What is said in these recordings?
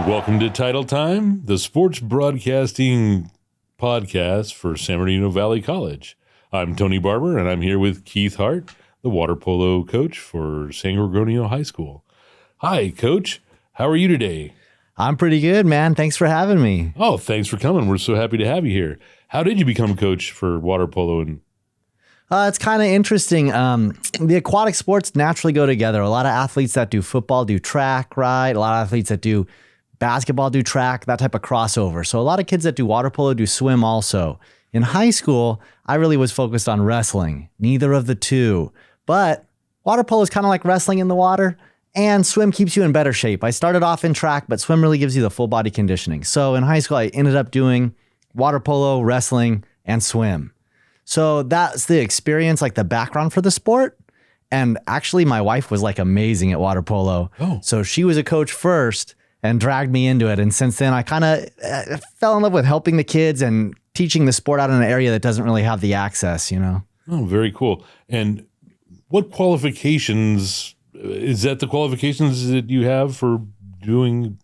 Welcome to Title Time, the sports broadcasting podcast for San Bernardino Valley College. I'm Tony Barber, and I'm here with Keith Hart, the water polo coach for San Gorgonio High School. Hi, Coach. How are you today? I'm pretty good, man. Thanks for having me. Oh, thanks for coming. We're so happy to have you here. How did you become coach for water polo? It's kind of interesting. The aquatic sports naturally go together. A lot of athletes that do football do track, right? A lot of athletes that do basketball do track, that type of crossover. So a lot of kids that do water polo do swim also. In high school, I really was focused on wrestling, neither of the two. But water polo is kind of like wrestling in the water, and swim keeps you in better shape. I started off in track, but swim really gives you the full body conditioning. So in high school, I ended up doing water polo, wrestling, and swim. So that's the experience, like the background for the sport. And actually, my wife was like amazing at water polo. Oh. So she was a coach first and dragged me into it. And since then, I kind of fell in love with helping the kids and teaching the sport out in an area that doesn't really have the access, you know? Oh, very cool. And what qualifications, is that the qualifications that you have for doing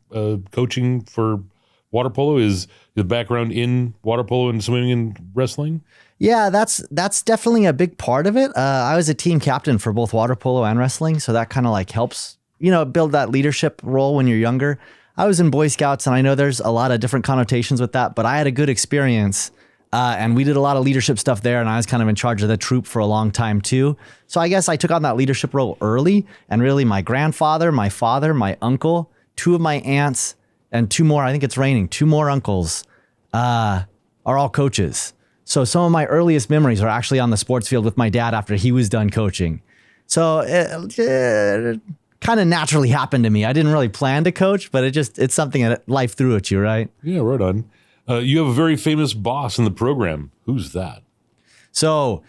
coaching for water polo? Is the background in water polo and swimming and wrestling? Yeah, that's definitely a big part of it. I was a team captain for both water polo and wrestling, so that kind of like helps, you know, build that leadership role when you're younger. I was in Boy Scouts, and I know there's a lot of different connotations with that, but I had a good experience, and we did a lot of leadership stuff there, and I was kind of in charge of the troop for a long time too. So I guess I took on that leadership role early, and really my grandfather, my father, my uncle, two of my aunts, and two more, I think it's raining, two more uncles are all coaches. So some of my earliest memories are actually on the sports field with my dad after he was done coaching. So it kind of naturally happened to me. I didn't really plan to coach, but it's something that life threw at you, right? Yeah, right on. You have a very famous boss in the program. Who's that? So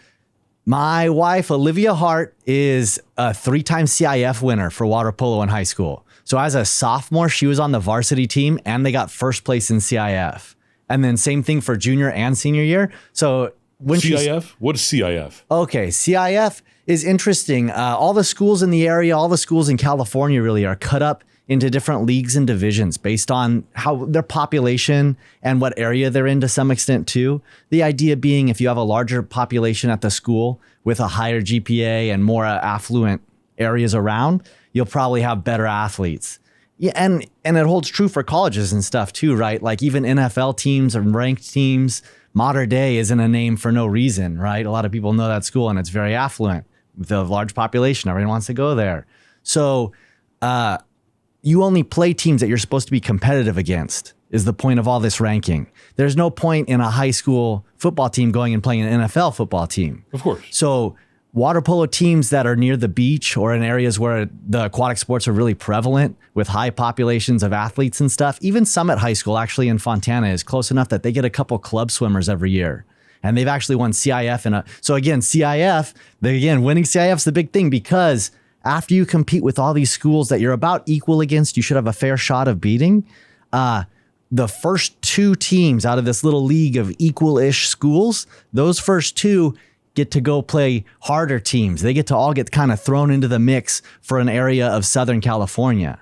my wife, Olivia Hart, is a 3-time CIF winner for water polo in high school. So as a sophomore, she was on the varsity team and they got first place in CIF. And then same thing for junior and senior year. So when CIF? What's CIF? Okay, CIF is interesting. All the schools in the area, all the schools in California really are cut up into different leagues and divisions based on how their population and what area they're in to some extent too. The idea being if you have a larger population at the school with a higher GPA and more affluent areas around, you'll probably have better athletes. Yeah, and it holds true for colleges and stuff too, right? Like even NFL teams and ranked teams, Mater Dei isn't a name for no reason, right? A lot of people know that school and it's very affluent with a large population. Everyone wants to go there. So you only play teams that you're supposed to be competitive against is the point of all this ranking. There's no point in a high school football team going and playing an NFL football team. Of course. So water polo teams that are near the beach or in areas where the aquatic sports are really prevalent with high populations of athletes and stuff, even Summit High School actually in Fontana is close enough that they get a couple club swimmers every year. And they've actually won CIF. So again, CIF, winning CIF is the big thing because after you compete with all these schools that you're about equal against, you should have a fair shot of beating. The first two teams out of this little league of equal-ish schools, those first two get to go play harder teams. They get to all get kind of thrown into the mix for an area of Southern California.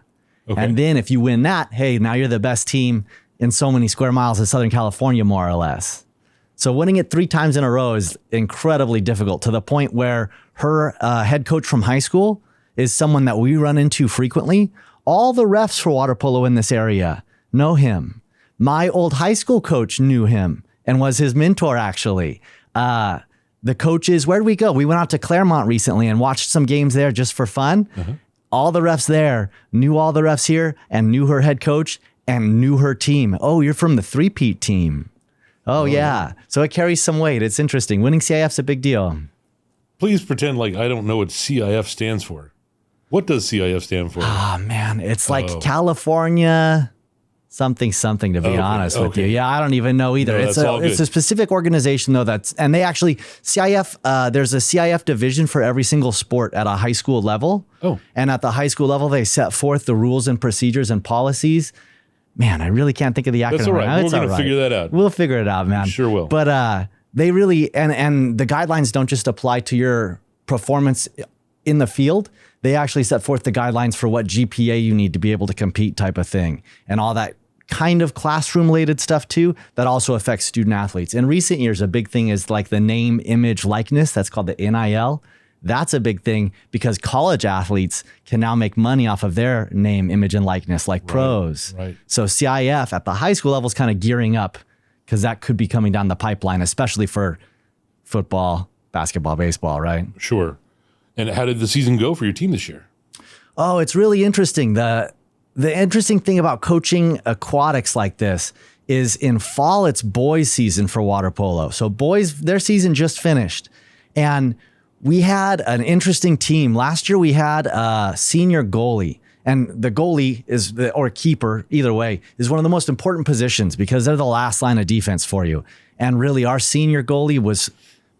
Okay. And then if you win that, hey, now you're the best team in so many square miles of Southern California, more or less. So winning it 3 times in a row is incredibly difficult to the point where her head coach from high school is someone that we run into frequently. All the refs for water polo in this area know him. My old high school coach knew him and was his mentor, actually. The coaches, where did we go? We went out to Claremont recently and watched some games there just for fun. Uh-huh. All the refs there knew all the refs here and knew her head coach and knew her team. Oh, you're from the 3-peat team. Oh, yeah. So it carries some weight. It's interesting. Winning CIF's a big deal. Please pretend like I don't know what CIF stands for. What does CIF stand for? Oh, man. It's like California something to be honest with you. Yeah, I don't even know either. No, it's a specific organization though and they actually CIF, there's a CIF division for every single sport at a high school level. Oh. And at the high school level, they set forth the rules and procedures and policies. Man, I really can't think of the acronym. That's all right. We're going to figure that out. We'll figure it out, man. Sure will. But they really, and the guidelines don't just apply to your performance in the field, they actually set forth the guidelines for what GPA you need to be able to compete type of thing. And all that kind of classroom related stuff too, that also affects student athletes. In recent years, a big thing is like the name, image, likeness. That's called the NIL. That's a big thing because college athletes can now make money off of their name, image, and likeness like pros. Right. So CIF at the high school level is kind of gearing up because that could be coming down the pipeline, especially for football, basketball, baseball, right? Sure. And how did the season go for your team this year? Oh, it's really interesting. The interesting thing about coaching aquatics like this is in fall, it's boys season for water polo. So boys, their season just finished. And we had an interesting team. Last year, we had a senior goalie. And the goalie or keeper, either way, is one of the most important positions because they're the last line of defense for you. And really, our senior goalie was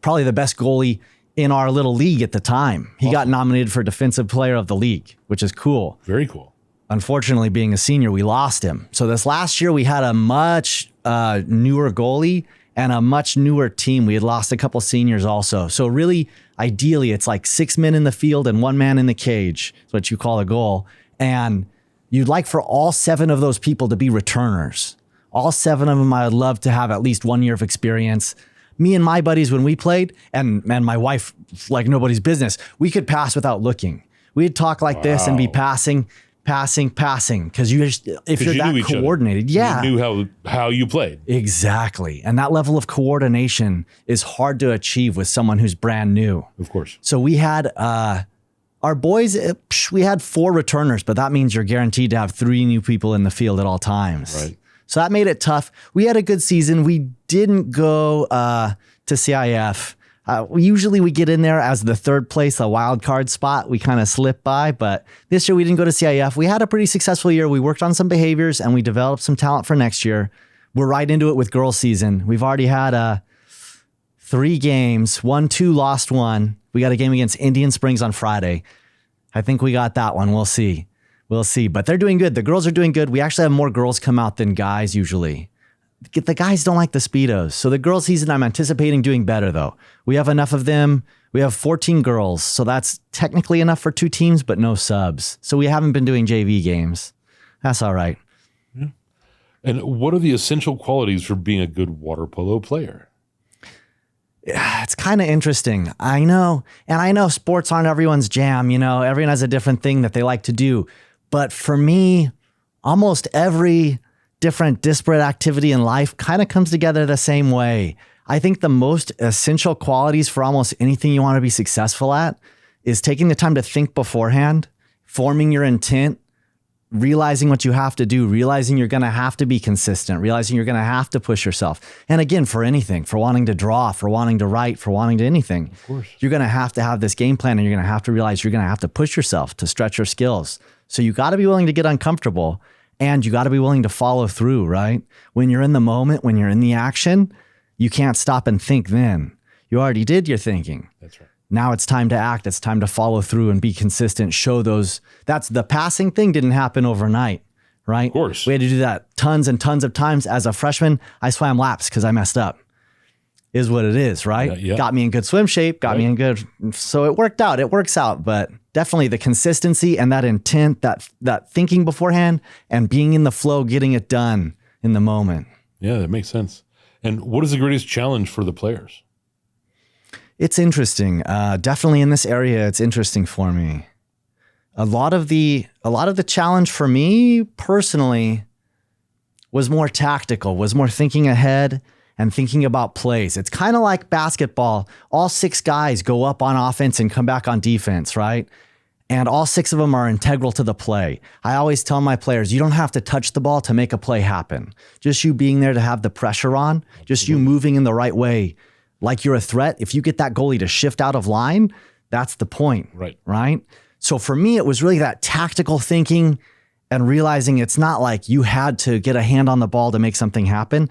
probably the best goalie in our little league at the time. He got nominated for Defensive Player of the League, which is cool. Very cool. Unfortunately, being a senior, we lost him. So this last year, we had a much newer goalie and a much newer team. We had lost a couple seniors also. So really, ideally, it's like 6 men in the field and 1 man in the cage. That's what you call a goal. And you'd like for all 7 of those people to be returners. All 7 of them, I would love to have at least 1 year of experience. Me and my buddies, when we played, and my wife, like nobody's business, we could pass without looking. We'd talk like this and be passing. Because if you're that coordinated, you knew how you played. Exactly. And that level of coordination is hard to achieve with someone who's brand new. Of course. So we had our boys, we had 4 returners, but that means you're guaranteed to have 3 new people in the field at all times. Right. So that made it tough. We had a good season. We didn't go to CIF. Usually we get in there as the 3rd place, a wild card spot. We kind of slip by, but this year we didn't go to CIF. We had a pretty successful year. We worked on some behaviors and we developed some talent for next year. We're right into it with girls season. We've already had 3 games, won 2, lost 1. We got a game against Indian Springs on Friday. I think we got that one. We'll see. But they're doing good. The girls are doing good. We actually have more girls come out than guys usually. The guys don't like the Speedos. So the girls season, I'm anticipating doing better though. We have enough of them. We have 14 girls. So that's technically enough for 2 teams, but no subs. So we haven't been doing JV games. That's all right. Yeah. And what are the essential qualities for being a good water polo player? It's kind of interesting. I know. And I know sports aren't everyone's jam. Everyone has a different thing that they like to do. But for me, almost every different disparate activity in life kind of comes together the same way. I think the most essential qualities for almost anything you want to be successful at is taking the time to think beforehand, forming your intent, realizing what you have to do, realizing you're going to have to be consistent, realizing you're going to have to push yourself. And again, for anything, for wanting to draw, for wanting to write, for wanting to anything, of course, you're going to have this game plan and you're going to have to realize you're going to have to push yourself to stretch your skills. So you got to be willing to get uncomfortable and you got to be willing to follow through, right? When you're in the moment, when you're in the action, you can't stop and think then. You already did your thinking. That's right. Now it's time to act. It's time to follow through and be consistent. Show those. That's the passing thing didn't happen overnight, right? Of course. We had to do that tons and tons of times. As a freshman, I swam laps because I messed up. Is what it is, right? Yeah. Got me in good swim shape, got me in good. So it worked out. It works out. But definitely the consistency and that intent, that thinking beforehand and being in the flow, getting it done in the moment. Yeah, that makes sense. And what is the greatest challenge for the players? It's interesting. Definitely in this area, it's interesting for me. A lot of the challenge for me personally was more tactical, was more thinking ahead and thinking about plays. It's kind of like basketball. All 6 guys go up on offense and come back on defense, right? And all 6 of them are integral to the play. I always tell my players, you don't have to touch the ball to make a play happen. Just you being there to have the pressure on, just you moving in the right way. Like you're a threat. If you get that goalie to shift out of line, that's the point, right? So for me, it was really that tactical thinking and realizing it's not like you had to get a hand on the ball to make something happen.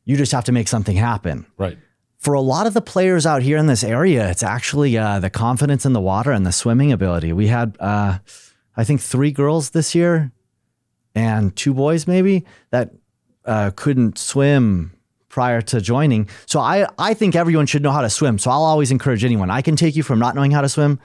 You just have to make something happen. Right. For a lot of the players out here in this area, it's actually the confidence in the water and the swimming ability. We had, I think, 3 girls this year and 2 boys maybe that couldn't swim prior to joining. So I think everyone should know how to swim. So I'll always encourage anyone. I can take you from not knowing how to swim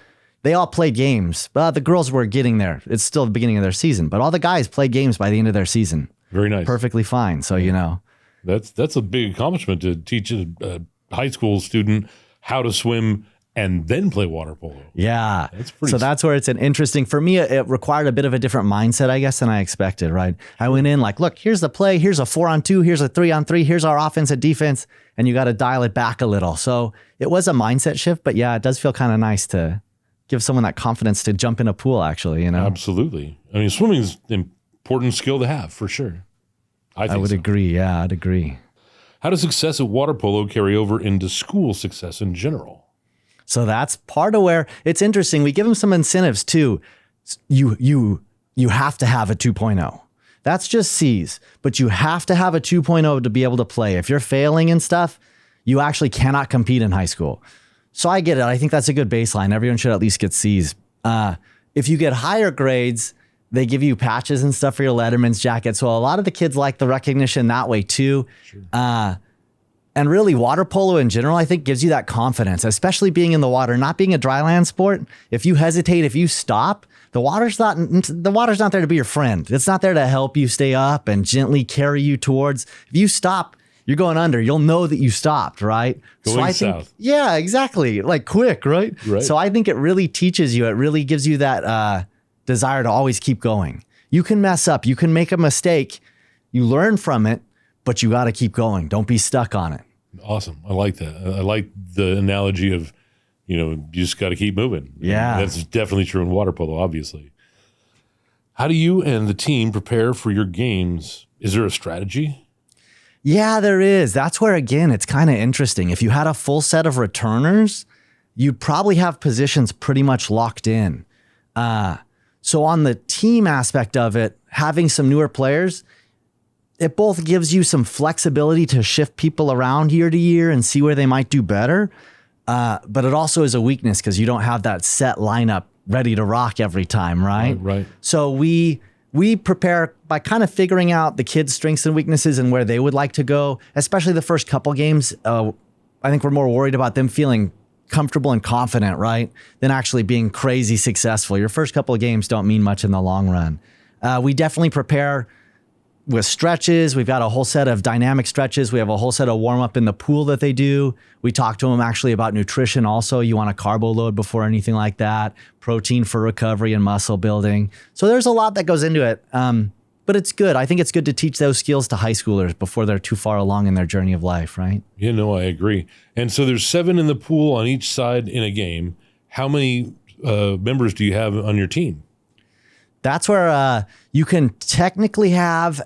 they all played games. The girls were getting there. It's still the beginning of their season, but all the guys played games by the end of their season. Very nice. Perfectly fine. So, you know. That's a big accomplishment to teach a high school student how to swim and then play water polo. Yeah. That's where it's an interesting, for me, it required a bit of a different mindset, I guess, than I expected, right? I went in like, look, here's the play. Here's a 4-on-2. Here's a 3-on-3. Here's our offense and defense. And you got to dial it back a little. So it was a mindset shift, but yeah, it does feel kind of nice to give someone that confidence to jump in a pool, actually, you know? Absolutely. I mean, swimming is an important skill to have, for sure. I would agree. Yeah, I'd agree. How does success at water polo carry over into school success in general? So that's part of where it's interesting. We give them some incentives too. You have to have a 2.0. That's just C's, but you have to have a 2.0 to be able to play. If you're failing and stuff, you actually cannot compete in high school. So I get it. I think that's a good baseline. Everyone should at least get C's. If you get higher grades, they give you patches and stuff for your Letterman's jacket. So a lot of the kids like the recognition that way too. Sure. And really water polo in general, I think gives you that confidence, especially being in the water, not being a dry land sport. If you hesitate, if you stop, the water's not there to be your friend. It's not there to help you stay up and gently carry you towards. If you stop, you're going under. You'll know that you stopped, right? Going south. Yeah, exactly. Like quick, right? So I think it really teaches you. It really gives you that desire to always keep going. You can mess up. You can make a mistake. You learn from it, but you got to keep going. Don't be stuck on it. Awesome. I like that. I like the analogy of, you just got to keep moving. Yeah. That's definitely true in water polo, obviously. How do you and the team prepare for your games? Is there a strategy? Yeah, there is. That's where, again, it's kind of interesting. If you had a full set of returners, you'd probably have positions pretty much locked in. So on the team aspect of it, having some newer players, it both gives you some flexibility to shift people around year to year and see where they might do better. But it also is a weakness because you don't have that set lineup ready to rock every time, right? Right. So we prepare by kind of figuring out the kids' strengths and weaknesses and where they would like to go, especially the first couple games. I think we're more worried about them feeling comfortable and confident, right, than actually being crazy successful. Your first couple of games don't mean much in the long run. We definitely prepare with stretches. We've got a whole set of dynamic stretches. We have a whole set of warm up in the pool that they do. We talk to them actually about nutrition also. You want a carbo load before anything like that, protein for recovery and muscle building. So there's a lot that goes into it. But it's good. I think it's good to teach those skills to high schoolers before they're too far along in their journey of life, right? Yeah, no, I agree. And so there's 7 in the pool on each side in a game. How many members do you have on your team? That's where you can technically have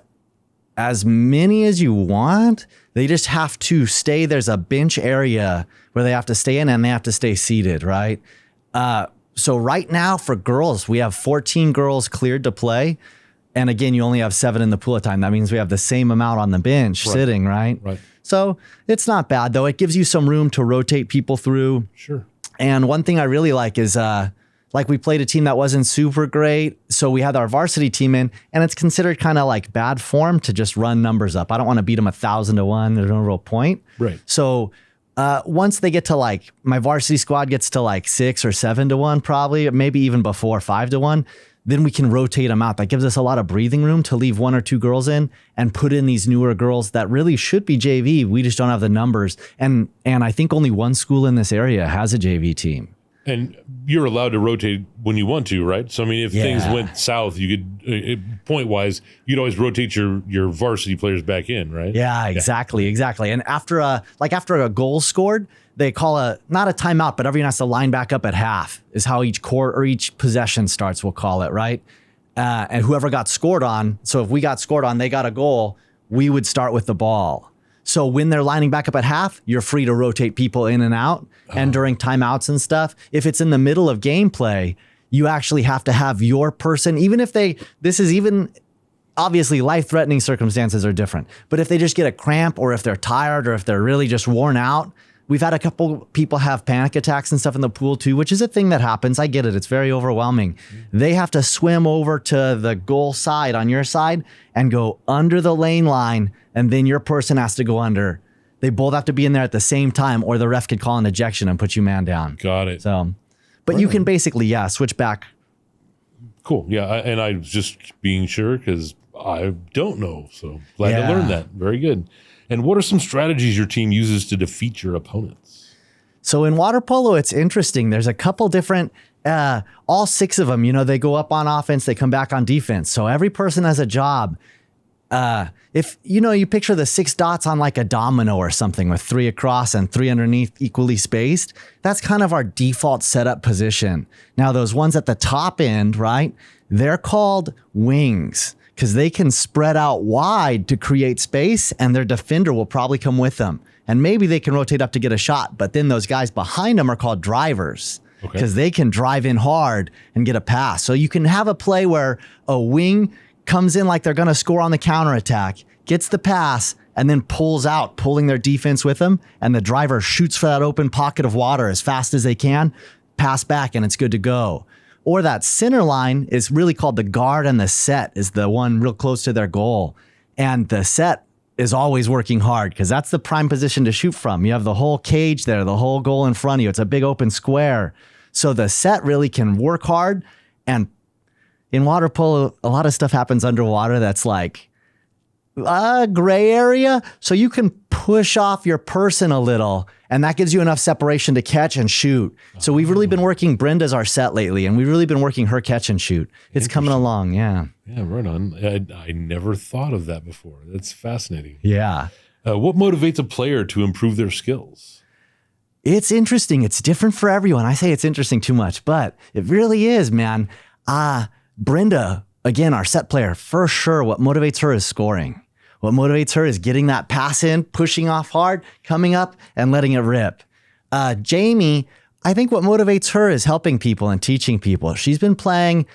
as many as you want. They just have to stay. There's a bench area where they have to stay in and they have to stay seated, right? So right now for girls, we have 14 girls cleared to play. And again, you only have 7 in the pool at time. That means we have the same amount on the bench sitting, right? Right. So it's not bad, though. It gives you some room to rotate people through. Sure. And one thing I really like is, like we played a team that wasn't super great. So we had our varsity team in, and it's considered kind of like bad form to just run numbers up. I don't want to beat them 1,000-1. There's no real point. Right. So once they get to like, my varsity squad gets to like 6 or 7-1, probably, maybe even before 5-1. Then we can rotate them out. That gives us a lot of breathing room to leave 1 or 2 girls in and put in these newer girls that really should be JV. We just don't have the numbers. And I think only one school in this area has a JV team. And you're allowed to rotate when you want to, right? So, I mean, if things went south, you could, point-wise, you'd always rotate your varsity players back in, right? Yeah, exactly. And after a goal scored, they call not a timeout, but everyone has to line back up at half is how each quarter or each possession starts, we'll call it, right? And whoever got scored on, so if we got scored on, they got a goal, we would start with the ball. So when they're lining back up at half, you're free to rotate people in and out. And during timeouts and stuff, if it's in the middle of gameplay, you actually have to have your person, even if obviously life-threatening circumstances are different. But if they just get a cramp or if they're tired or if they're really just worn out, we've had a couple people have panic attacks and stuff in the pool too, which is a thing that happens. I get it. It's very overwhelming. They have to swim over to the goal side on your side and go under the lane line, and then your person has to go under. They both have to be in there at the same time, or the ref could call an ejection and put you man down. Got it. So, But you can basically, switch back. Cool. Yeah. And I was just being sure because I don't know. So glad to learn that. Very good. And what are some strategies your team uses to defeat your opponents? So in water polo, it's interesting. There's a couple different, all 6 of them, they go up on offense, they come back on defense. So every person has a job. If, you picture the 6 dots on like a domino or something with 3 across and 3 underneath equally spaced, that's kind of our default setup position. Now, those ones at the top end, right, they're called wings because they can spread out wide to create space and their defender will probably come with them. And maybe they can rotate up to get a shot, but then those guys behind them are called drivers because they can drive in hard and get a pass. So you can have a play where a wing comes in like they're going to score on the counterattack, gets the pass, and then pulls out, pulling their defense with them. And the driver shoots for that open pocket of water as fast as they can, pass back, and it's good to go. Or that center line is really called the guard, and the set is the one real close to their goal. And the set is always working hard because that's the prime position to shoot from. You have the whole cage there, the whole goal in front of you. It's a big open square. So the set really can work hard. And in water polo, a lot of stuff happens underwater that's like a gray area. So you can push off your person a little, and that gives you enough separation to catch and shoot. So we've really been working Brenda's our set lately, and we've really been working her catch and shoot. It's coming along, yeah. Yeah, right on. I never thought of that before. That's fascinating. Yeah. What motivates a player to improve their skills? It's interesting. It's different for everyone. I say it's interesting too much, but it really is, man. Brenda, again, our set player, for sure, what motivates her is scoring. What motivates her is getting that pass in, pushing off hard, coming up, and letting it rip. Jamie, I think what motivates her is helping people and teaching people. She's been playing.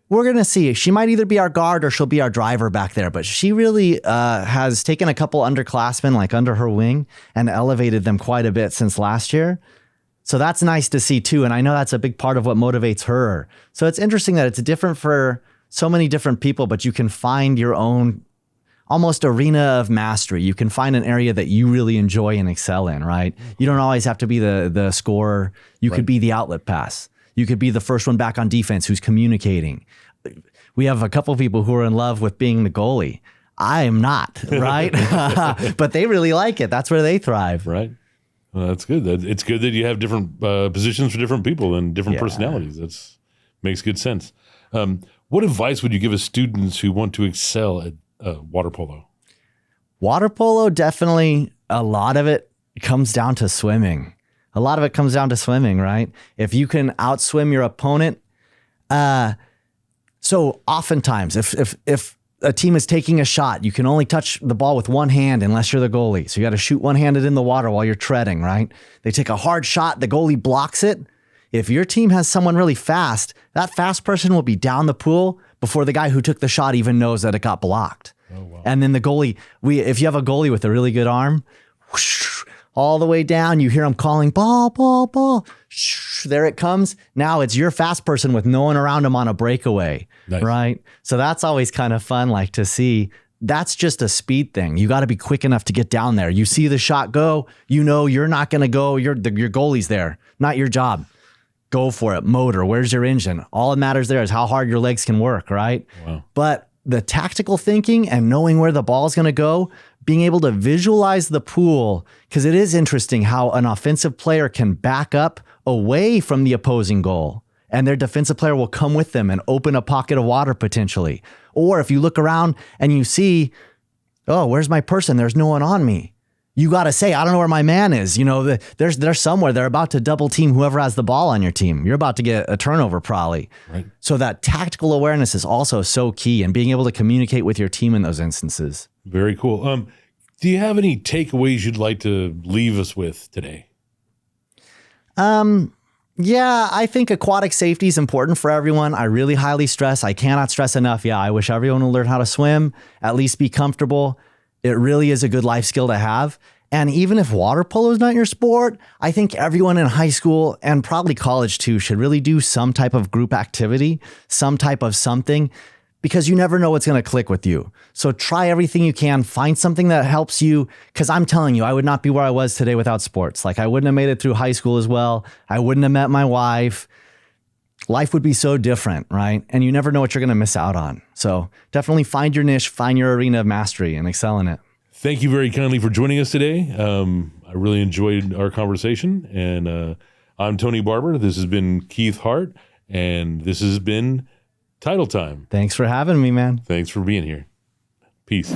We're going to see. She might either be our guard or she'll be our driver back there, but she really has taken a couple underclassmen like under her wing and elevated them quite a bit since last year. So that's nice to see too. And I know that's a big part of what motivates her. So it's interesting that it's different for so many different people, but you can find your own almost arena of mastery. You can find an area that you really enjoy and excel in, right? You don't always have to be the scorer. You could be the outlet pass. You could be the first one back on defense who's communicating. We have a couple of people who are in love with being the goalie. I am not, right? But they really like it. That's where they thrive. Right. Well, that's good. It's good that you have different positions for different people and different personalities. That's makes good sense. What advice would you give us students who want to excel at water polo? Water polo, definitely a lot of it comes down to swimming. A lot of it comes down to swimming, right? If you can outswim your opponent. So oftentimes, if a team is taking a shot, you can only touch the ball with one hand unless you're the goalie. So you got to shoot one-handed in the water while you're treading, right? They take a hard shot, the goalie blocks it. If your team has someone really fast, that fast person will be down the pool before the guy who took the shot even knows that it got blocked. Oh, wow. And then the goalie, if you have a goalie with a really good arm, whoosh, all the way down, you hear him calling, ball, ball, ball. Shh, there it comes. Now it's your fast person with no one around him on a breakaway, right? So that's always kind of fun, like to see. That's just a speed thing. You got to be quick enough to get down there. You see the shot go, you know you're not going to go. Your goalie's there, not your job. Go for it. Motor, where's your engine? All that matters there is how hard your legs can work, right? Wow. But the tactical thinking and knowing where the ball is going to go, being able to visualize the pool, because it is interesting how an offensive player can back up away from the opposing goal and their defensive player will come with them and open a pocket of water potentially. Or if you look around and you see, oh, where's my person? There's no one on me. You got to say, I don't know where my man is. You know, they're somewhere. They're about to double team whoever has the ball on your team. You're about to get a turnover probably. Right. So that tactical awareness is also so key, and being able to communicate with your team in those instances. Very cool. Do you have any takeaways you'd like to leave us with today? Yeah, I think aquatic safety is important for everyone. I really highly stress. I cannot stress enough. Yeah, I wish everyone would learn how to swim, at least be comfortable. It really is a good life skill to have. And even if water polo is not your sport, I think everyone in high school and probably college too should really do some type of group activity, some type of something, because you never know what's going to click with you. So try everything you can, find something that helps you. Because I'm telling you, I would not be where I was today without sports. Like I wouldn't have made it through high school as well. I wouldn't have met my wife. life would be so different, right? And you never know what you're going to miss out on. So definitely find your niche, find your arena of mastery, and excel in it. Thank you very kindly for joining us today. I really enjoyed our conversation. And I'm Tony Barber. This has been Keith Hart. And this has been Title Time. Thanks for having me, man. Thanks for being here. Peace.